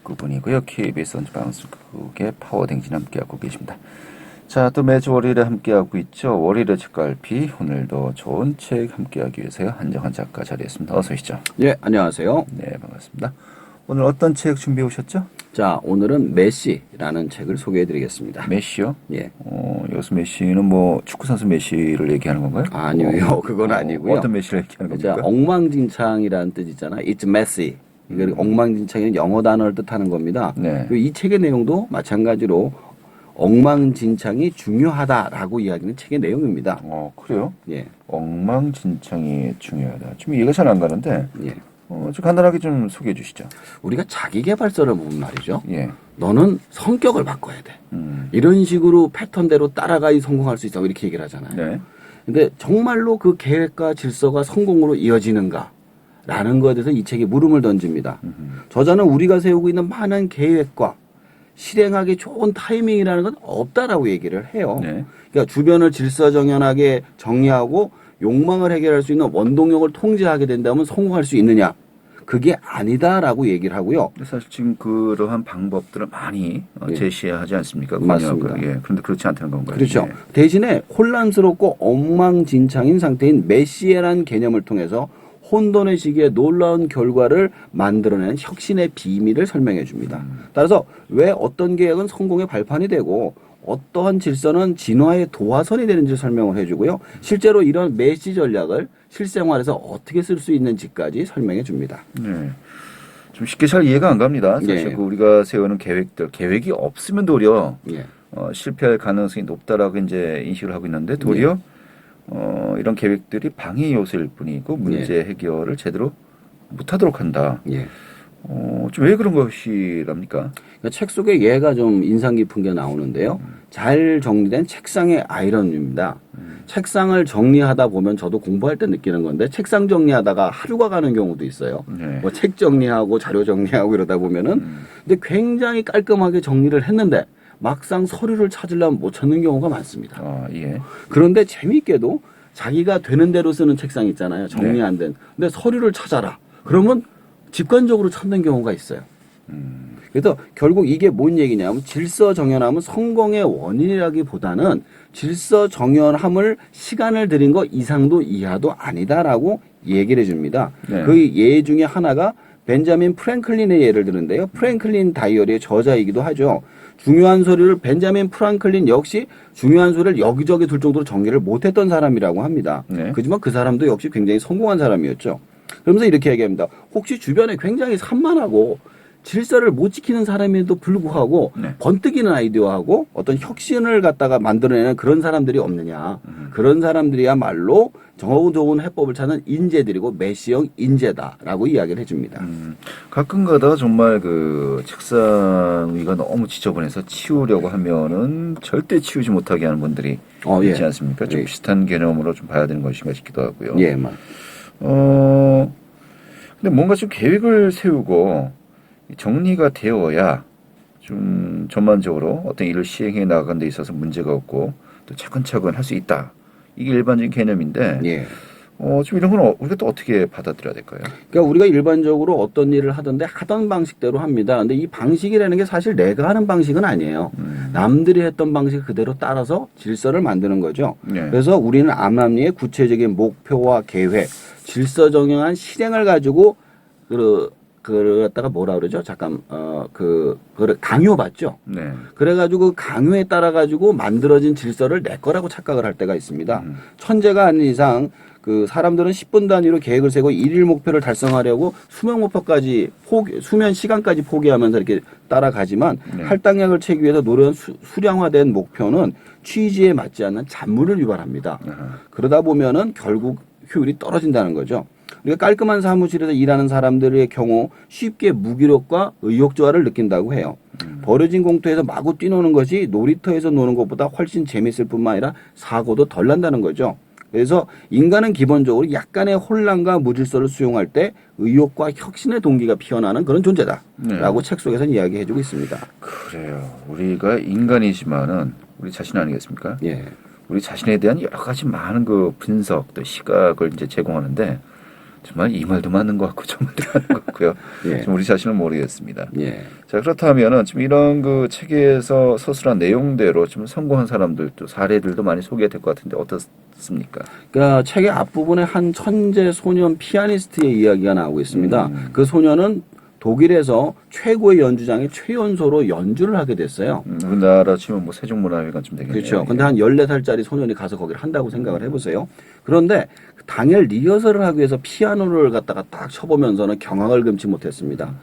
19분이고요. KBS 원주방송국의 파워댕진 함께하고 계십니다. 자, 또 매주 월요일에 함께하고 있죠. 월요일의 책갈피. 오늘도 좋은 책 함께하기 위해서요. 한정환 작가 자리했습니다. 어서 오시죠. 예, 안녕하세요. 네, 반갑습니다. 오늘 어떤 책 준비해 오셨죠? 자, 오늘은 메시라는 책을 소개해드리겠습니다. 메시요? 예. 여기서 메시는 뭐 축구선수 메시를 얘기하는 건가요? 아니요, 그건 아니고요. 어떤 메시를 얘기하는 자, 겁니까? 엉망진창이라는 뜻 있잖아요. It's messy. 이거 엉망진창이 영어 단어를 뜻하는 겁니다. 네. 이 책의 내용도 마찬가지로 엉망진창이 중요하다라고 이야기하는 책의 내용입니다. 그래요? 예. 엉망진창이 중요하다. 지금 이해가 잘 안 가는데, 예. 좀 간단하게 좀 소개해 주시죠. 우리가 자기계발서를 보면 말이죠. 예. 너는 성격을 바꿔야 돼. 이런 식으로 패턴대로 따라가야 성공할 수 있다고 이렇게 얘기를 하잖아요. 네. 근데 정말로 그 계획과 질서가 성공으로 이어지는가? 라는 것에 대해서 이 책이 물음을 던집니다. 저자는 우리가 세우고 있는 많은 계획과 실행하기 좋은 타이밍이라는 건 없다라고 얘기를 해요. 네. 그러니까 주변을 질서정연하게 정리하고 욕망을 해결할 수 있는 원동력을 통제하게 된다면 성공할 수 있느냐? 그게 아니다라고 얘기를 하고요. 사실 지금 그러한 방법들을 많이 예. 제시하지 않습니까? 맞습니다. 예. 그런데 그렇지 않다는 건가요? 그렇죠. 예. 대신에 혼란스럽고 엉망진창인 상태인 메시에라는 개념을 통해서 혼돈의 시기에 놀라운 결과를 만들어낸 혁신의 비밀을 설명해 줍니다. 따라서 왜 어떤 계획은 성공의 발판이 되고 어떠한 질서는 진화의 도화선이 되는지 설명을 해주고요. 실제로 이런 메시 전략을 실생활에서 어떻게 쓸 수 있는지까지 설명해 줍니다. 네. 좀 쉽게 잘 이해가 안 갑니다. 사실 예. 그 우리가 세우는 계획이 없으면 도리어 예. 실패할 가능성이 높다라고 이제 인식을 하고 있는데 도리어 이런 계획들이 방해 요소일 뿐이고 문제 해결을 제대로 못하도록 한다. 예. 좀 왜 그런 것이랍니까? 그러니까 책 속에 예가 좀 인상 깊은 게 나오는데요. 잘 정리된 책상의 아이러니입니다. 책상을 정리하다 보면 저도 공부할 때 느끼는 건데 책상 정리하다가 하루가 가는 경우도 있어요. 네. 뭐 책 정리하고 자료 정리하고 이러다 보면은 근데 굉장히 깔끔하게 정리를 했는데 막상 서류를 찾으려면 못 찾는 경우가 많습니다. 예. 그런데 재미있게도 자기가 되는 대로 쓰는 책상 있잖아요. 정리 안 된. 근데 서류를 찾아라. 그러면 직관적으로 찾는 경우가 있어요. 그래서 결국 이게 뭔 얘기냐면 질서정연함은 성공의 원인이라기보다는 질서정연함을 시간을 들인 것 이상도 이하도 아니다라고 얘기를 해줍니다. 네. 그 예 중에 하나가 벤자민 프랭클린의 예를 드는데요. 프랭클린 다이어리의 저자이기도 하죠. 중요한 서류를 벤자민 프랭클린 역시 중요한 서류를 여기저기 둘 정도로 정리를 못했던 사람이라고 합니다. 네. 그렇지만 그 사람도 역시 굉장히 성공한 사람이었죠. 그러면서 이렇게 얘기합니다. 혹시 주변에 굉장히 산만하고 질서를 못 지키는 사람에도 불구하고 번뜩이는 아이디어하고 어떤 혁신을 갖다가 만들어내는 그런 사람들이 없느냐. 그런 사람들이야말로 좋은 해법을 찾는 인재들이고 메시형 인재다라고 이야기를 해줍니다. 가끔 가다가 정말 그 책상 위가 너무 지저분해서 치우려고 하면은 절대 치우지 못하게 하는 분들이 있지 않습니까? 좀 비슷한 개념으로 좀 봐야 되는 것인가 싶기도 하고요. 예, 맞. 근데 뭔가 좀 계획을 세우고 정리가 되어야 좀 전반적으로 어떤 일을 시행해 나가는 데 있어서 문제가 없고 또 차근차근 할 수 있다. 이게 일반적인 개념인데 예. 좀 이런 건 우리가 또 어떻게 받아들여야 될까요? 그러니까 우리가 일반적으로 어떤 일을 하던데 하던 방식대로 합니다. 근데 이 방식이라는 게 사실 내가 하는 방식은 아니에요. 남들이 했던 방식 그대로 따라서 질서를 만드는 거죠. 그래서 우리는 암암리의 구체적인 목표와 계획, 질서정연한 실행을 가지고 그랬다가 뭐라 그러죠? 잠깐 그걸 강요받죠. 네. 그래가지고 그 강요에 따라 가지고 만들어진 질서를 내 거라고 착각을 할 때가 있습니다. 천재가 아닌 이상 그 사람들은 10분 단위로 계획을 세고 일일 목표를 달성하려고 수면 시간까지 포기하면서 이렇게 따라가지만 할당량을 채기 위해서 노력한 수량화된 목표는 취지에 맞지 않는 잔물을 유발합니다. 그러다 보면은 결국 효율이 떨어진다는 거죠. 우리가 깔끔한 사무실에서 일하는 사람들의 경우 쉽게 무기력과 의욕저하를 느낀다고 해요. 버려진 공터에서 마구 뛰노는 것이 놀이터에서 노는 것보다 훨씬 재밌을 뿐만 아니라 사고도 덜 난다는 거죠. 그래서 인간은 기본적으로 약간의 혼란과 무질서를 수용할 때 의욕과 혁신의 동기가 피어나는 그런 존재다라고 책 속에서는 이야기해주고 있습니다. 그래요. 우리가 인간이지만은 우리 자신 아니겠습니까? 예. 우리 자신에 대한 여러 가지 많은 그 분석 또 시각을 이제 제공하는데 정말 이 말도 맞는 것 같고 저 말도 맞는 것 같고요. 예. 좀 우리 자신을 모르겠습니다. 예. 자, 그렇다면은 지금 이런 그 책에서 서술한 내용대로 좀 성공한 사람들도 사례들도 많이 소개가 될 것 같은데 어떻습니까? 그러니까 책의 앞부분에 한 천재 소년 피아니스트의 이야기가 나오고 있습니다. 그 소년은 독일에서 최고의 연주장의 최연소로 연주를 하게 됐어요. 우리나라 치면 뭐 세종문화회관쯤 되겠네요. 그렇죠. 근데 한 14살짜리 소년이 가서 거기를 한다고 생각을 해보세요. 그런데 당일 리허설을 하기 위해서 피아노를 갖다가 딱 쳐보면서는 경악을 금치 못했습니다.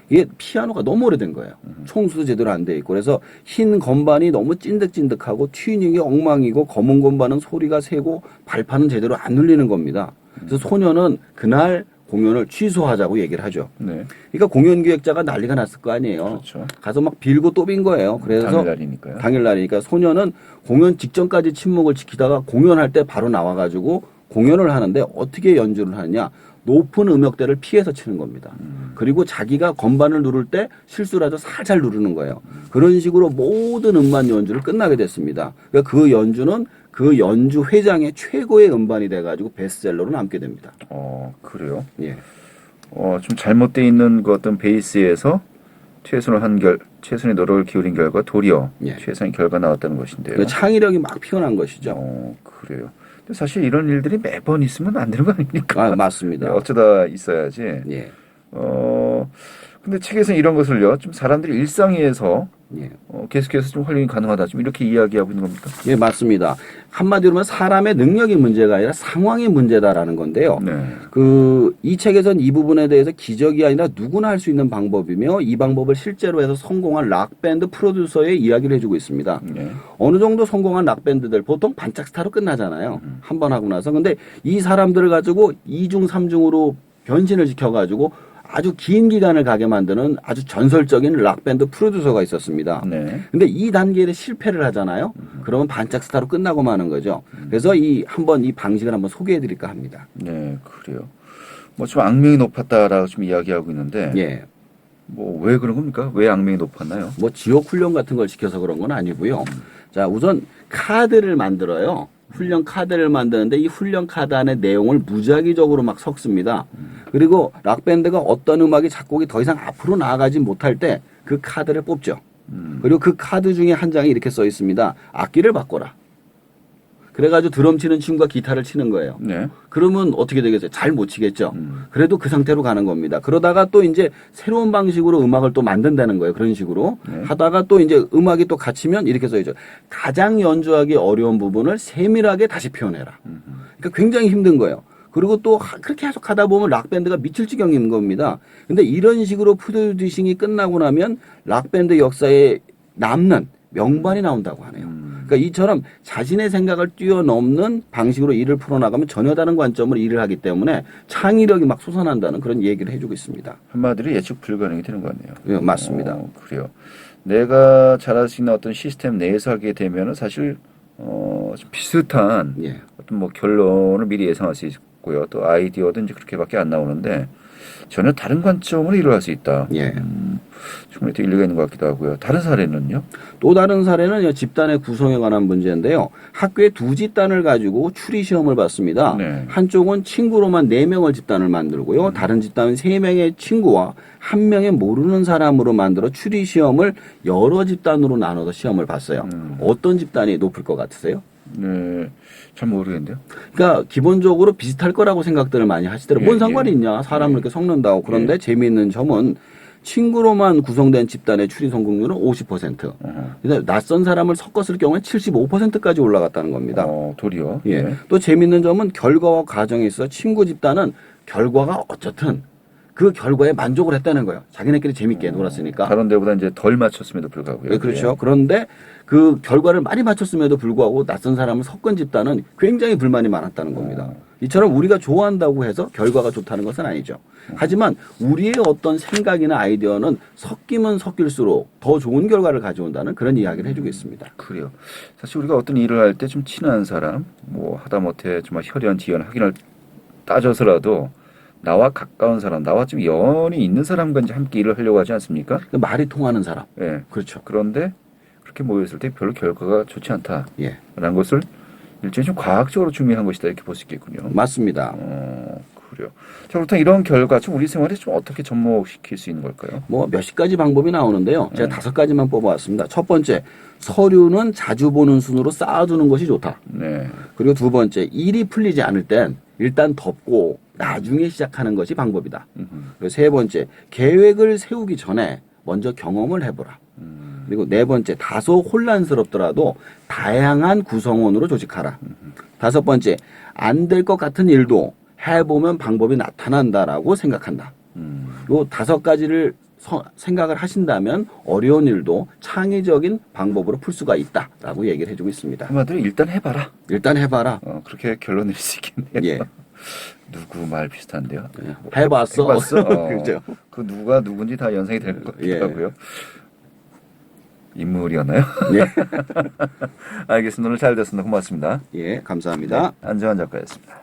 이게 피아노가 너무 오래된 거예요. 총수도 제대로 안 돼 있고. 그래서 흰 건반이 너무 찐득찐득하고 튜닝이 엉망이고 검은 건반은 소리가 세고 발판은 제대로 안 눌리는 겁니다. 그래서 소년은 그날 공연을 취소하자고 얘기를 하죠. 네. 그러니까 공연 기획자가 난리가 났을 거 아니에요. 그렇죠. 가서 막 빌고 또 빈 거예요. 그래서 당일날이니까요. 당일날이니까 소년은 공연 직전까지 침묵을 지키다가 공연할 때 바로 나와가지고 공연을 하는데 어떻게 연주를 하느냐. 높은 음역대를 피해서 치는 겁니다. 그리고 자기가 건반을 누를 때 실수라도 살살 누르는 거예요. 그런 식으로 모든 음반 연주를 끝나게 됐습니다. 그러니까 그 연주는 그 연주 회장의 최고의 음반이 돼가지고 베스트셀러로 남게 됩니다. 그래요? 예. 좀 잘못되어 있는 그 어떤 베이스에서 최선의 노력을 기울인 결과 도리어 예. 최선의 결과가 나왔다는 것인데요. 그러니까 창의력이 막 피어난 것이죠. 그래요. 근데 사실 이런 일들이 매번 있으면 안 되는 거 아닙니까? 아, 맞습니다. 어쩌다 있어야지. 예. 근데 책에서는 이런 것을요, 좀 사람들이 일상에서 예. 계속해서 좀 활용이 가능하다. 좀 이렇게 이야기하고 있는 겁니까? 예, 맞습니다. 한마디로 하면 사람의 능력이 문제가 아니라 상황이 문제다라는 건데요. 네. 이 책에서는 이 부분에 대해서 기적이 아니라 누구나 할 수 있는 방법이며 이 방법을 실제로 해서 성공한 락밴드 프로듀서의 이야기를 해주고 있습니다. 네. 어느 정도 성공한 락밴드들 보통 반짝 스타로 끝나잖아요. 한 번 하고 나서. 근데 이 사람들을 가지고 2중, 3중으로 변신을 시켜가지고 아주 긴 기간을 가게 만드는 아주 전설적인 락밴드 프로듀서가 있었습니다. 네. 근데 이 단계에 실패를 하잖아요. 그러면 반짝 스타로 끝나고 마는 거죠. 그래서 이 방식을 한번 소개해 드릴까 합니다. 네, 그래요. 뭐 좀 악명이 높았다라고 좀 이야기하고 있는데, 예. 뭐 왜 그런 겁니까? 왜 악명이 높았나요? 뭐 지옥 훈련 같은 걸 시켜서 그런 건 아니고요. 자, 우선 카드를 만들어요. 훈련 카드를 만드는데 이 훈련 카드 안에 내용을 무작위적으로 막 섞습니다. 그리고 락밴드가 어떤 음악이 작곡이 더 이상 앞으로 나아가지 못할 때 그 카드를 뽑죠. 그리고 그 카드 중에 한 장이 이렇게 써 있습니다. 악기를 바꿔라. 그래가지고 드럼 치는 친구가 기타를 치는 거예요. 네. 그러면 어떻게 되겠어요? 잘 못 치겠죠. 그래도 그 상태로 가는 겁니다. 그러다가 또 이제 새로운 방식으로 음악을 또 만든다는 거예요. 그런 식으로 네. 하다가 또 이제 음악이 또 갇히면 이렇게 써있죠. 가장 연주하기 어려운 부분을 세밀하게 다시 표현해라. 그러니까 굉장히 힘든 거예요. 그리고 또 그렇게 계속 하다 보면 락밴드가 미칠 지경인 겁니다. 근데 이런 식으로 프로듀싱이 끝나고 나면 락밴드 역사에 남는 명반이 나온다고 하네요. 그러니까 이처럼 자신의 생각을 뛰어넘는 방식으로 일을 풀어나가면 전혀 다른 관점으로 일을 하기 때문에 창의력이 막 솟아난다는 그런 얘기를 해주고 있습니다. 한마디로 예측 불가능이 되는 것 같네요. 예, 맞습니다. 그래요. 내가 잘할 수 있는 어떤 시스템 내에서 하게 되면은 사실 좀 비슷한 예. 어떤 뭐 결론을 미리 예상할 수 있고요. 또 아이디어도 이제 그렇게밖에 안 나오는데 전혀 다른 관점으로 일을 할 수 있다. 예. 충분히 또 일리가 있는 것 같기도 하고요. 다른 사례는요? 또 다른 사례는 집단의 구성에 관한 문제인데요. 학교에 두 집단을 가지고 추리 시험을 봤습니다. 네. 한쪽은 친구로만 4명을 집단을 만들고요. 다른 집단은 3명의 친구와 1명의 모르는 사람으로 만들어 추리 시험을 여러 집단으로 나눠서 시험을 봤어요. 어떤 집단이 높을 것 같으세요? 네, 잘 모르겠는데요. 그러니까 기본적으로 비슷할 거라고 생각들을 많이 하시더라고요. 뭔 예, 상관이 예. 있냐. 사람을 이렇게 섞는다고. 그런데 예. 재미있는 점은 친구로만 구성된 집단의 추리 성공률은 50%. 근데 낯선 사람을 섞었을 경우에 75%까지 올라갔다는 겁니다. 도리어. 예. 네. 또 재미있는 점은 결과와 과정에 있어 친구 집단은 결과가 어쨌든 그 결과에 만족을 했다는 거예요. 자기네끼리 재밌게 놀았으니까. 다른 데보다 이제 덜 맞췄음에도 불구하고요. 네, 그렇죠. 그런데 그 결과를 많이 맞췄음에도 불구하고 낯선 사람을 섞은 집단은 굉장히 불만이 많았다는 겁니다. 이처럼 우리가 좋아한다고 해서 결과가 좋다는 것은 아니죠. 하지만 우리의 어떤 생각이나 아이디어는 섞이면 섞일수록 더 좋은 결과를 가져온다는 그런 이야기를 해주고 있습니다. 그래요. 사실 우리가 어떤 일을 할 때 좀 친한 사람, 뭐 하다못해 정말 혈연, 지연, 확인을 따져서라도 나와 가까운 사람, 나와 좀 연이 있는 사람과 이제 함께 일을 하려고 하지 않습니까? 말이 통하는 사람. 예. 그렇죠. 그런데 그렇게 모였을 때 별로 결과가 좋지 않다라는 예. 것을 일종의 좀 과학적으로 증명한 것이다 이렇게 볼 수 있겠군요. 맞습니다. 그래요. 그래요. 자, 그렇다면 이런 결과 좀 우리 생활에 좀 어떻게 접목시킬 수 있는 걸까요? 뭐 몇십 가지 방법이 나오는데요. 제가 5가지만 뽑아왔습니다. 첫 번째, 서류는 자주 보는 순으로 쌓아두는 것이 좋다. 네. 그리고 두 번째, 일이 풀리지 않을 땐 일단 덮고 나중에 시작하는 것이 방법이다. 그리고 세 번째, 계획을 세우기 전에 먼저 경험을 해보라. 그리고 네 번째, 다소 혼란스럽더라도 다양한 구성원으로 조직하라. 다섯 번째, 안 될 것 같은 일도 해보면 방법이 나타난다라고 생각한다. 요 5가지를 생각을 하신다면 어려운 일도 창의적인 방법으로 풀 수가 있다라고 얘기를 해주고 있습니다. 한마디로 일단 해봐라. 일단 해봐라. 그렇게 결론 낼 수 있겠네요. 예. 누구 말 비슷한데요? 해봤어. 해봤어? 그죠. 그 누가 누군지 다 연상이 될 것 같기도 예. 하고요. 인물이었나요? 예. 알겠습니다. 오늘 잘 됐습니다. 고맙습니다. 예, 감사합니다. 안정환 작가였습니다.